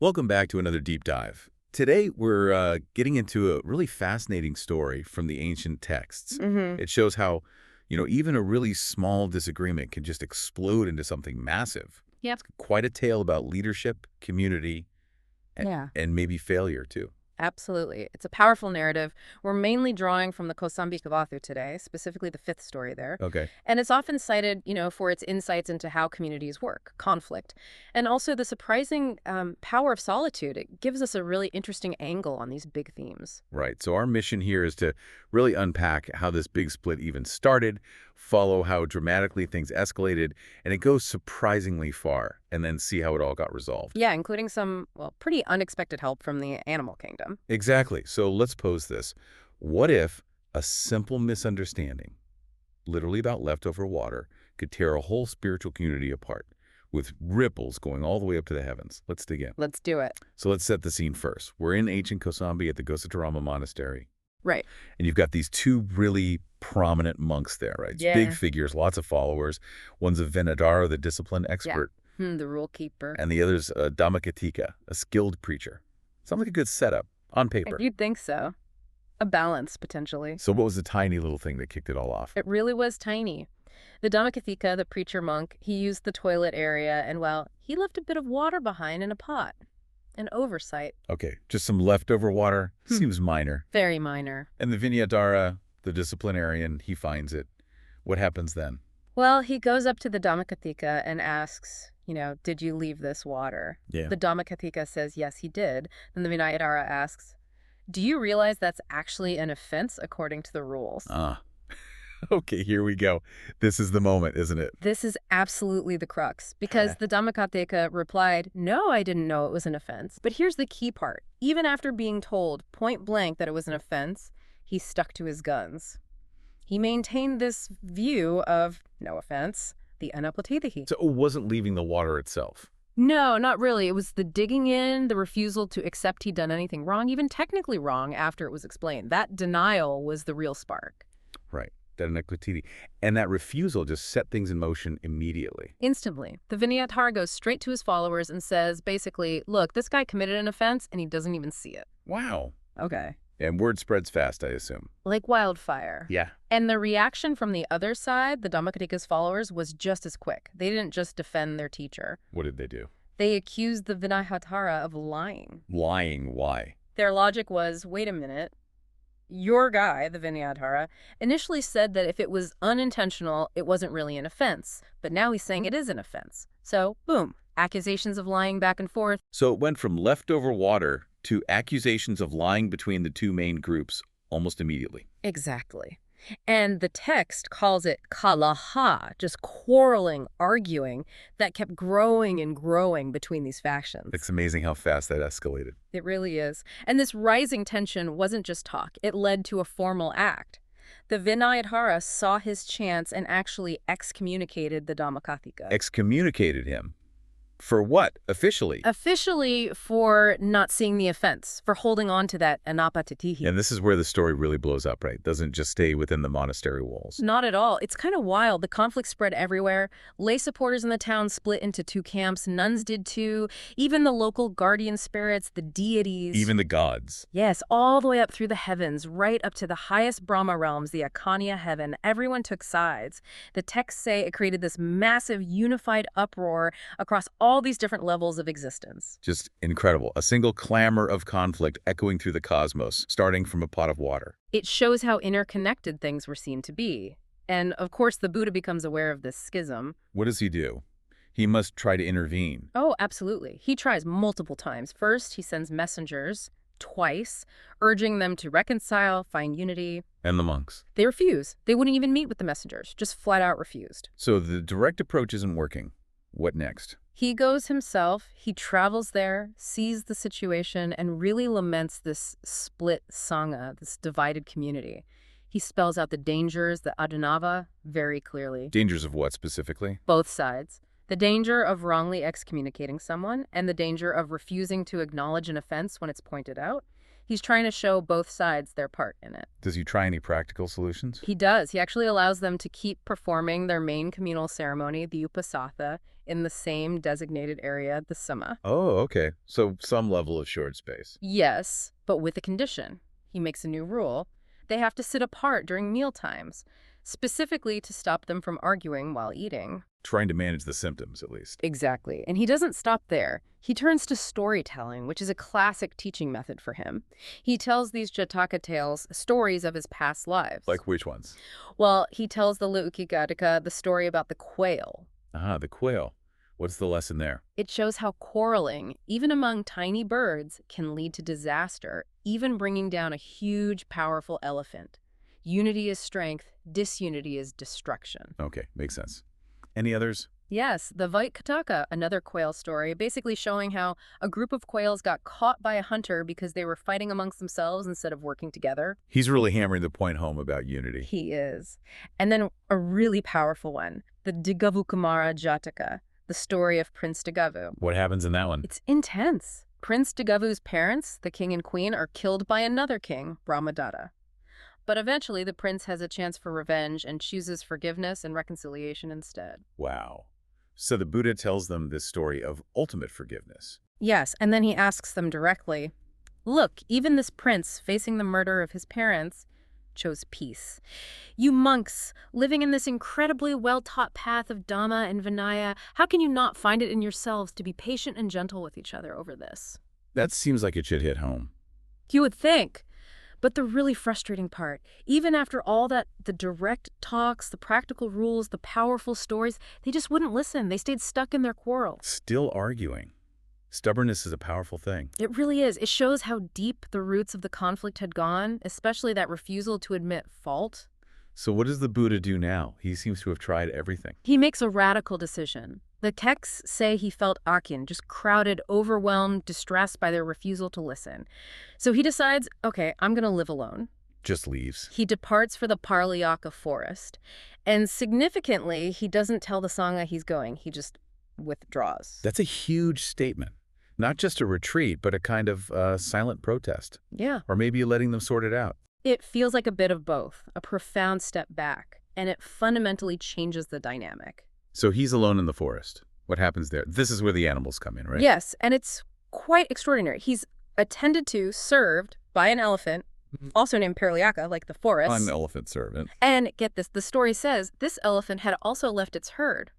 Welcome back to another deep dive. Today, we're getting into a really fascinating story from the ancient texts. Mm-hmm. It shows how, even a really small disagreement can just explode into something massive. Yep. Quite a tale about leadership, community, and, Yeah, and maybe failure, too. absolutely. It's a powerful narrative. We're mainly drawing from the Kosambikavatthu today, specifically the fifth story there. Okay. And it's often cited, for its insights into how communities work, conflict, and also the surprising power of solitude. It gives us a really interesting angle on these big themes. Right. So our mission here is to really unpack how this big split even started, follow how dramatically things escalated, and it goes surprisingly far, and then see how it all got resolved. Yeah, including some, well, pretty unexpected help from the animal kingdom. Exactly. So let's pose this. What if a simple misunderstanding, literally about leftover water, could tear a whole spiritual community apart, with ripples going all the way up to the heavens? Let's dig in. Let's do it. So let's set the scene first. We're in ancient Kosambi at the Gosatarama Monastery, Right. and you've got these two really prominent monks there, right? Yeah. Big figures, lots of followers. One's a Venadara, the discipline expert, The rule keeper. and the other's a Dhammacatika, a skilled preacher. Sounds like a good setup on paper. You'd think so. A balance, potentially. So what was the tiny little thing that kicked it all off? It really was tiny. The Dhammacatika, the preacher monk, he used the toilet area and, well, he left a bit of water behind in a pot. An oversight. Okay, just some leftover water. Seems minor. Very minor. And the Vinyadhara, the disciplinarian, he finds it. What happens then? Well, he goes up to the Dhammacatika and asks, did you leave this water? Yeah. The Dhammacatika says, yes, he did. Then the Vinayadhara asks, do you realize that's actually an offense according to the rules? Okay, here we go. This is the moment, isn't it? This is absolutely the crux, because the Dhammacatika replied, no, I didn't know it was an offense. But here's the key part. Even after being told point blank that it was an offense, he stuck to his guns. He maintained this view of, no offense, the anapathihi. So it wasn't leaving the water itself. No, not really. It was the digging in, the refusal to accept he'd done anything wrong, even technically wrong after it was explained. That denial was the real spark. Right. That inequity. And that refusal just set things in motion immediately. Instantly. The Vinayadhara goes straight to his followers and says, basically, look, this guy committed an offense and he doesn't even see it. Wow. Okay. And word spreads fast, I assume. Like wildfire. Yeah. And the reaction from the other side, the Dhammakatika's followers, was just as quick. They didn't just defend their teacher. What did they do? They accused the Vinayadhara of lying. Lying. Why? Their logic was, wait a minute, your guy, the Vinayadhara, initially said that if it was unintentional, it wasn't really an offense. But now he's saying it is an offense. So, boom, accusations of lying back and forth. So it went from leftover water to accusations of lying between the two main groups almost immediately. Exactly. And the text calls it kalaha, just quarreling, arguing, that kept growing and growing between these factions. It's amazing how fast that escalated. It really is. And this rising tension wasn't just talk. It led to a formal act. The Vinayadhara saw his chance and actually excommunicated the Dhammacatika. Excommunicated him. For what? Officially? Officially for not seeing the offense, for holding on to that anapatitihi. And this is where the story really blows up, right? Doesn't just stay within the monastery walls. Not at all. It's kind of wild. The conflict spread everywhere. Lay supporters in the town split into two camps. Nuns did too. Even the local guardian spirits, the deities. Even the gods. Yes, all the way up through the heavens, right up to the highest Brahma realms, the Akanya heaven. Everyone took sides. The texts say it created this massive unified uproar across all these different levels of existence. Just incredible. A single clamor of conflict echoing through the cosmos, starting from a pot of water. It shows how interconnected things were seen to be. And, of course, the Buddha becomes aware of this schism. What does he do? He must try to intervene. Oh, absolutely. He tries multiple times. First, he sends messengers, twice, urging them to reconcile, find unity. And the monks. They refuse. They wouldn't even meet with the messengers, just flat out refused. So the direct approach isn't working. What next? He goes himself, he travels there, sees the situation, and really laments this split sangha, this divided community. He spells out the dangers, the adunava, very clearly. Dangers of what specifically? Both sides. The danger of wrongly excommunicating someone and the danger of refusing to acknowledge an offense when it's pointed out. He's trying to show both sides their part in it. Does he try any practical solutions? He does. He actually allows them to keep performing their main communal ceremony, the Upasatha, in the same designated area, the Summa. Oh, okay. So some level of short space. Yes, but with a condition. He makes a new rule. They have to sit apart during meal times, specifically to stop them from arguing while eating. Trying to manage the symptoms, at least. Exactly. And he doesn't stop there. He turns to storytelling, which is a classic teaching method for him. He tells these Jataka tales, stories of his past lives. Like which ones? Well, he tells the Lu'ukigatika the story about the quail. Ah, the quail. What's the lesson there? It shows how quarreling, even among tiny birds, can lead to disaster, even bringing down a huge, powerful elephant. Unity is strength, disunity is destruction. Okay, makes sense. Any others? Yes, the Vaikataka, another quail story, basically showing how a group of quails got caught by a hunter because they were fighting amongst themselves instead of working together. He's really hammering the point home about unity. He is. And then a really powerful one, the Digavukumara Jataka, the story of Prince Digavu. What happens in that one? It's intense. Prince Digavu's parents, the king and queen, are killed by another king, Brahmadatta. But eventually the prince has a chance for revenge and chooses forgiveness and reconciliation instead. Wow. So the Buddha tells them this story of ultimate forgiveness. Yes, and then he asks them directly, look, even this prince facing the murder of his parents chose peace. You monks, living in this incredibly well-taught path of Dhamma and Vinaya, how can you not find it in yourselves to be patient and gentle with each other over this? That seems like it should hit home. You would think. But the really frustrating part, even after all that, the direct talks, the practical rules, the powerful stories, they just wouldn't listen. They stayed stuck in their quarrel. Still arguing. Stubbornness is a powerful thing. It really is. It shows how deep the roots of the conflict had gone, especially that refusal to admit fault. So what does the Buddha do now? He seems to have tried everything. He makes a radical decision. The texts say he felt akin, just crowded, overwhelmed, distressed by their refusal to listen. So he decides, okay, I'm going to live alone. Just leaves. He departs for the Parlayaka forest. And significantly, he doesn't tell the Sangha he's going. He just withdraws. That's a huge statement. Not just a retreat, but a kind of silent protest. Yeah. Or maybe letting them sort it out. It feels like a bit of both, a profound step back, and it fundamentally changes the dynamic. So he's alone in the forest. What happens there? This is where the animals come in, right? Yes, and it's quite extraordinary. He's attended to, served by an elephant, also named Paralyaka, like the forest. I'm an elephant servant. And get this, the story says this elephant had also left its herd.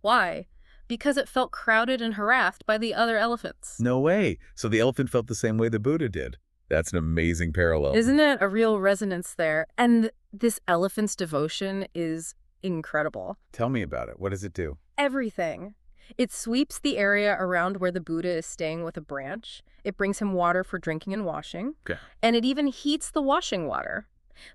Why? Because it felt crowded and harassed by the other elephants. No way. So the elephant felt the same way the Buddha did. That's an amazing parallel. Isn't it a real resonance there? And this elephant's devotion is incredible. Tell me about it. What does it do? Everything. It sweeps the area around where the Buddha is staying with a branch. It brings him water for drinking and washing. Okay. And it even heats the washing water.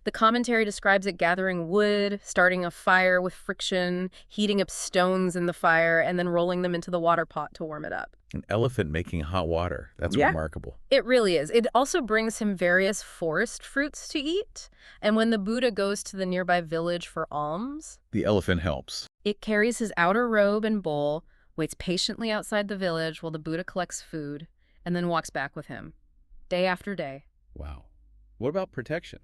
The commentary describes it gathering wood, starting a fire with friction, heating up stones in the fire, and then rolling them into the water pot to warm it up. An elephant making hot water. That's Yeah. remarkable. It really is. It also brings him various forest fruits to eat. And when the Buddha goes to the nearby village for alms, The elephant helps. it carries his outer robe and bowl, waits patiently outside the village while the Buddha collects food, and then walks back with him, day after day. Wow. What about protection?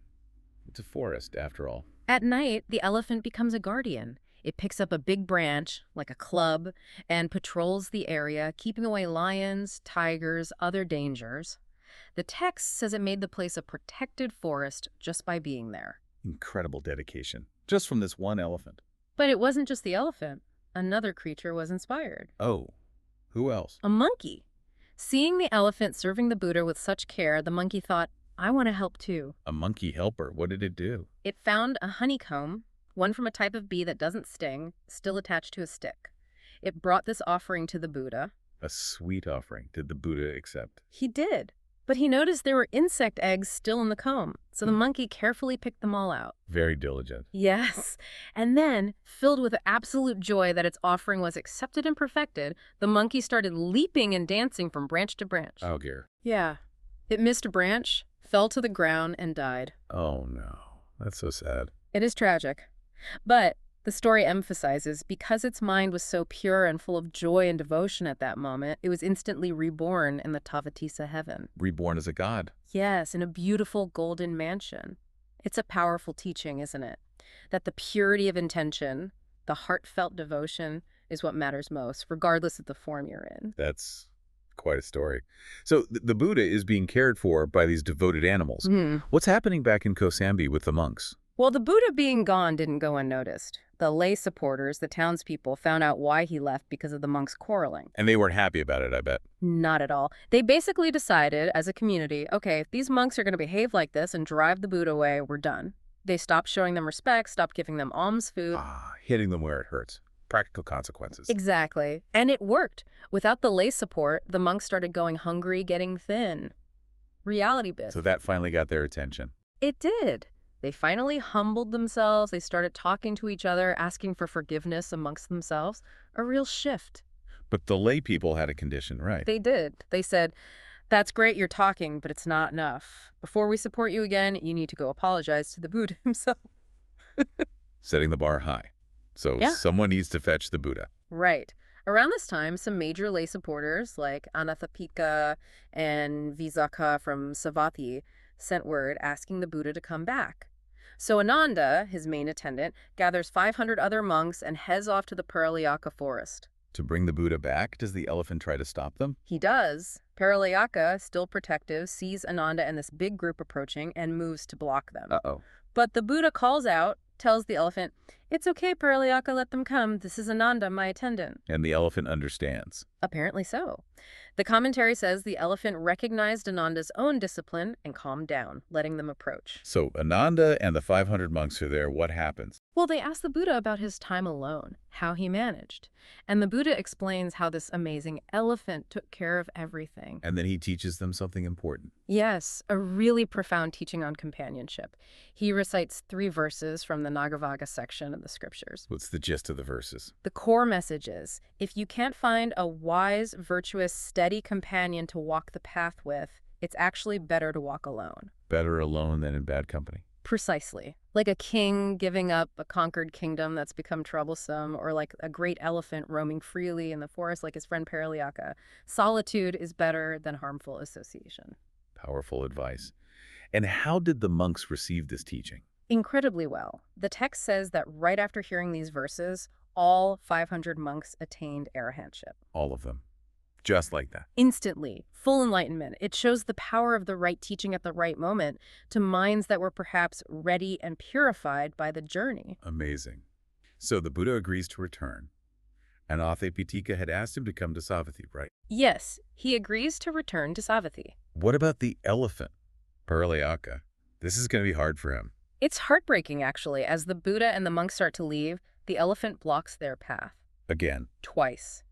It's a forest, after all. At night, the elephant becomes a guardian. It picks up a big branch, like a club, and patrols the area, keeping away lions, tigers, other dangers. The text says it made the place a protected forest just by being there. Incredible dedication. Just from this one elephant. But it wasn't just the elephant. Another creature was inspired. Oh, who else? A monkey. Seeing the elephant serving the Buddha with such care, the monkey thought, I want to help too. A monkey helper. What did it do? It found a honeycomb, one from a type of bee that doesn't sting, still attached to a stick. It brought this offering to the Buddha. A sweet offering. Did the Buddha accept? He did, but he noticed there were insect eggs still in the comb, so the monkey carefully picked them all out. Very diligent. Yes, and then, filled with absolute joy that its offering was accepted and perfected, the monkey started leaping and dancing from branch to branch. Oh, dear. Yeah. It missed a branch, fell to the ground, and died. Oh, no. That's so sad. It is tragic. But The story emphasizes because its mind was so pure and full of joy and devotion at that moment, it was instantly reborn in the Tavatisa heaven. Reborn as a god. Yes, in a beautiful golden mansion. It's a powerful teaching, isn't it? That the purity of intention, the heartfelt devotion, is what matters most, regardless of the form you're in. That's quite a story. So the Buddha is being cared for by these devoted animals. What's happening back in Kosambi with the monks? Well, the Buddha being gone didn't go unnoticed. The lay supporters, the townspeople, found out why he left because of the monks quarreling. And they weren't happy about it, I bet. Not at all. They basically decided, as a community, okay, if these monks are going to behave like this and drive the Buddha away, we're done. They stopped showing them respect, stopped giving them alms food. Hitting them where it hurts. Practical consequences. Exactly. And it worked. Without the lay support, the monks started going hungry, getting thin. Reality bit. So that finally got their attention. It did. They finally humbled themselves. They started talking to each other, asking for forgiveness amongst themselves. A real shift. But the lay people had a condition, right? They did. They said, that's great you're talking, but it's not enough. Before we support you again, you need to go apologize to the Buddha himself. Setting the bar high. So someone needs to fetch the Buddha. Right. Around this time, some major lay supporters like Anathapika and Visakha from Savatthi sent word asking the Buddha to come back. So Ananda, his main attendant, gathers 500 other monks and heads off to the Paralayaka forest. To bring the Buddha back, does the elephant try to stop them? He does. Paralayaka, still protective, sees Ananda and this big group approaching and moves to block them. Uh-oh. But the Buddha calls out, tells the elephant, "It's okay, Paralayaka, let them come. This is Ananda, my attendant." And the elephant understands. Apparently so. The commentary says the elephant recognized Ananda's own discipline and calmed down, letting them approach. So Ananda and the 500 monks are there. What happens? Well, they ask the Buddha about his time alone, how he managed. And the Buddha explains how this amazing elephant took care of everything. And then he teaches them something important. Yes, a really profound teaching on companionship. He recites 3 verses from the Nagavaga section of the scriptures. What's the gist of the verses? The core message is, if you can't find a wise, virtuous, steady companion to walk the path with, it's actually better to walk alone. Better alone than in bad company. Precisely. Like a king giving up a conquered kingdom that's become troublesome, or like a great elephant roaming freely in the forest like his friend Paralayaka. Solitude is better than harmful association. Powerful advice. And how did the monks receive this teaching? Incredibly well. The text says that right after hearing these verses, all 500 monks attained arahantship. All of them. Just like that. Instantly. Full enlightenment. It shows the power of the right teaching at the right moment to minds that were perhaps ready and purified by the journey. Amazing. So the Buddha agrees to return. And Anathapika had asked him to come to Savatthi, right? Yes, he agrees to return to Savatthi. What about the elephant? Paralayaka. This is going to be hard for him. It's heartbreaking, actually. As the Buddha and the monks start to leave, the elephant blocks their path. Again. Twice.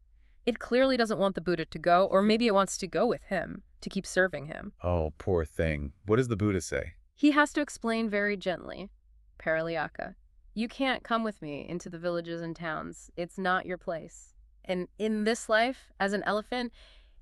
It clearly doesn't want the Buddha to go, or maybe it wants to go with him, to keep serving him. Oh, poor thing. What does the Buddha say? He has to explain very gently. Paralayaka, you can't come with me into the villages and towns. It's not your place. And in this life, as an elephant,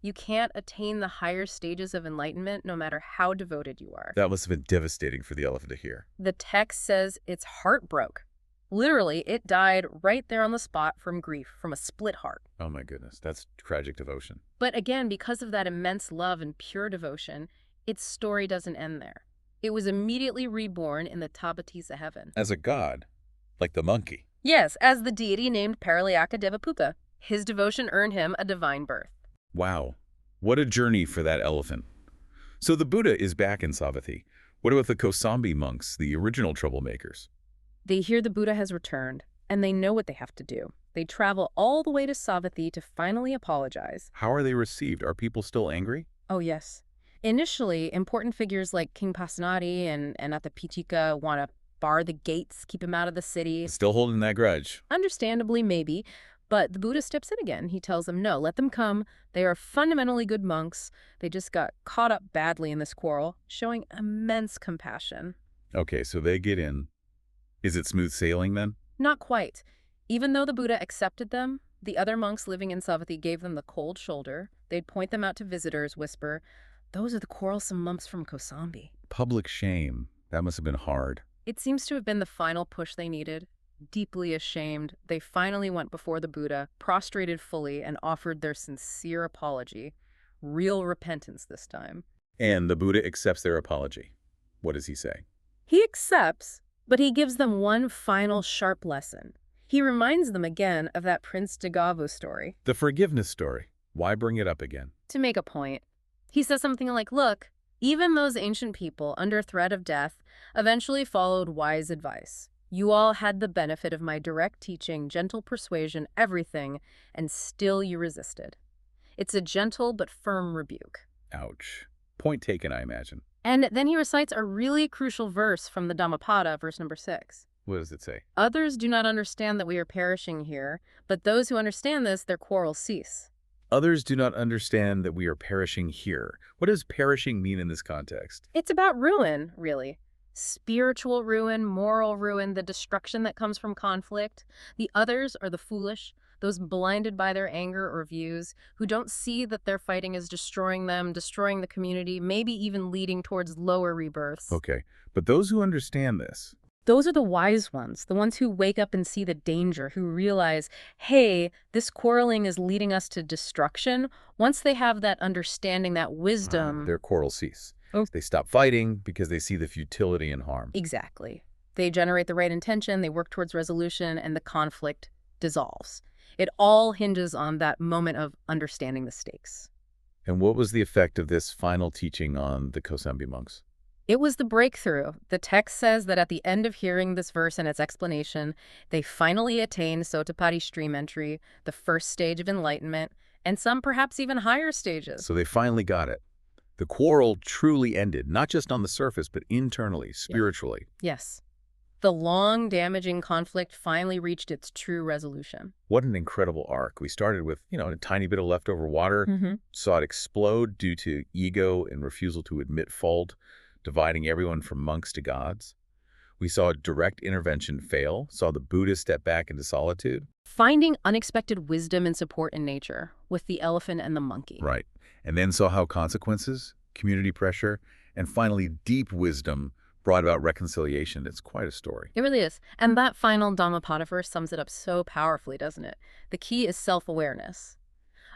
you can't attain the higher stages of enlightenment no matter how devoted you are. That must have been devastating for the elephant to hear. The text says its heart broke. Literally, it died right there on the spot from grief, from a split heart. Oh my goodness, that's tragic devotion. But again, because of that immense love and pure devotion, its story doesn't end there. It was immediately reborn in the Tavatisa heaven. As a god, like the monkey. Yes, as the deity named Paralayaka Devapuka. His devotion earned him a divine birth. Wow, what a journey for that elephant. So the Buddha is back in Savatthi. What about the Kosambi monks, the original troublemakers? They hear the Buddha has returned, and they know what they have to do. They travel all the way to Savatthi to finally apologize. How are they received? Are people still angry? Oh, yes. Initially, important figures like King Pasenadi and Anathapika want to bar the gates, keep him out of the city. Still holding that grudge. Understandably, maybe. But the Buddha steps in again. He tells them, no, let them come. They are fundamentally good monks. They just got caught up badly in this quarrel, showing immense compassion. Okay, so they get in. Is it smooth sailing then? Not quite. Even though the Buddha accepted them, the other monks living in Savatthi gave them the cold shoulder. They'd point them out to visitors, whisper, those are the quarrelsome monks from Kosambi. Public shame. That must have been hard. It seems to have been the final push they needed. Deeply ashamed, they finally went before the Buddha, prostrated fully, and offered their sincere apology. Real repentance this time. And the Buddha accepts their apology. What does he say? He accepts, but he gives them one final sharp lesson. He reminds them again of that Prince Dagavo story. The forgiveness story. Why bring it up again? To make a point. He says something like, look, even those ancient people, under threat of death, eventually followed wise advice. You all had the benefit of my direct teaching, gentle persuasion, everything, and still you resisted. It's a gentle but firm rebuke. Ouch. Point taken, I imagine. And then he recites a really crucial verse from the Dhammapada, verse number 6. What does it say? Others do not understand that we are perishing here, but those who understand this, their quarrels cease. Others do not understand that we are perishing here. What does perishing mean in this context? It's about ruin, really. Spiritual ruin, moral ruin, the destruction that comes from conflict. The others are the foolish, those blinded by their anger or views, who don't see that their fighting is destroying them, destroying the community, maybe even leading towards lower rebirths. Okay, but those who understand this, Those are the wise ones, the ones who wake up and see the danger, who realize, hey, this quarreling is leading us to destruction. Once they have that understanding, that wisdom. their quarrels cease. Oh. They stop fighting because they see the futility and harm. Exactly. They generate the right intention, they work towards resolution, and the conflict dissolves. It all hinges on that moment of understanding the stakes. And what was the effect of this final teaching on the Kosambi monks? It was the breakthrough. The text says that at the end of hearing this verse and its explanation, they finally attained Sotapadhi stream entry, the first stage of enlightenment, and some perhaps even higher stages. So they finally got it. The quarrel truly ended, not just on the surface, but internally, spiritually. Yes. The long, damaging conflict finally reached its true resolution. What an incredible arc. We started with, a tiny bit of leftover water, saw it explode due to ego and refusal to admit fault, dividing everyone from monks to gods. We saw direct intervention fail, saw the Buddha step back into solitude. Finding unexpected wisdom and support in nature with the elephant and the monkey. Right. And then saw how consequences, community pressure, and finally deep wisdom brought about reconciliation. It's quite a story. It really is. And that final Dhammapada verse sums it up so powerfully, doesn't it? The key is self-awareness.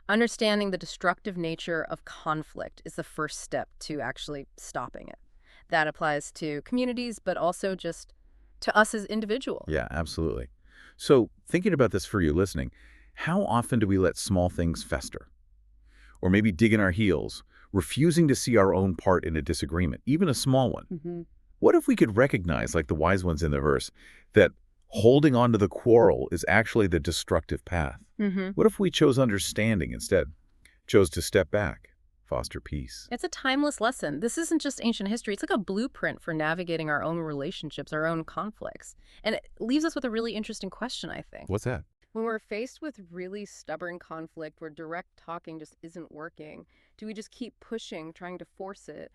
Understanding the destructive nature of conflict is the first step to actually stopping it. That applies to communities, but also just to us as individuals. Yeah, absolutely. So thinking about this for you listening, how often do we let small things fester? Or maybe dig in our heels, refusing to see our own part in a disagreement, even a small one? What if we could recognize, like the wise ones in the verse, that holding on to the quarrel is actually the destructive path? What if we chose understanding instead, chose to step back, foster peace? It's a timeless lesson. This isn't just ancient history. It's like a blueprint for navigating our own relationships, our own conflicts. And it leaves us with a really interesting question, I think. What's that? When we're faced with really stubborn conflict where direct talking just isn't working, do we just keep pushing, trying to force it?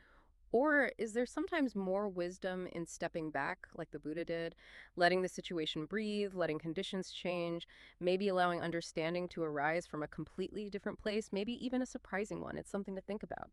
Or is there sometimes more wisdom in stepping back, like the Buddha did, letting the situation breathe, letting conditions change, maybe allowing understanding to arise from a completely different place, maybe even a surprising one? It's something to think about.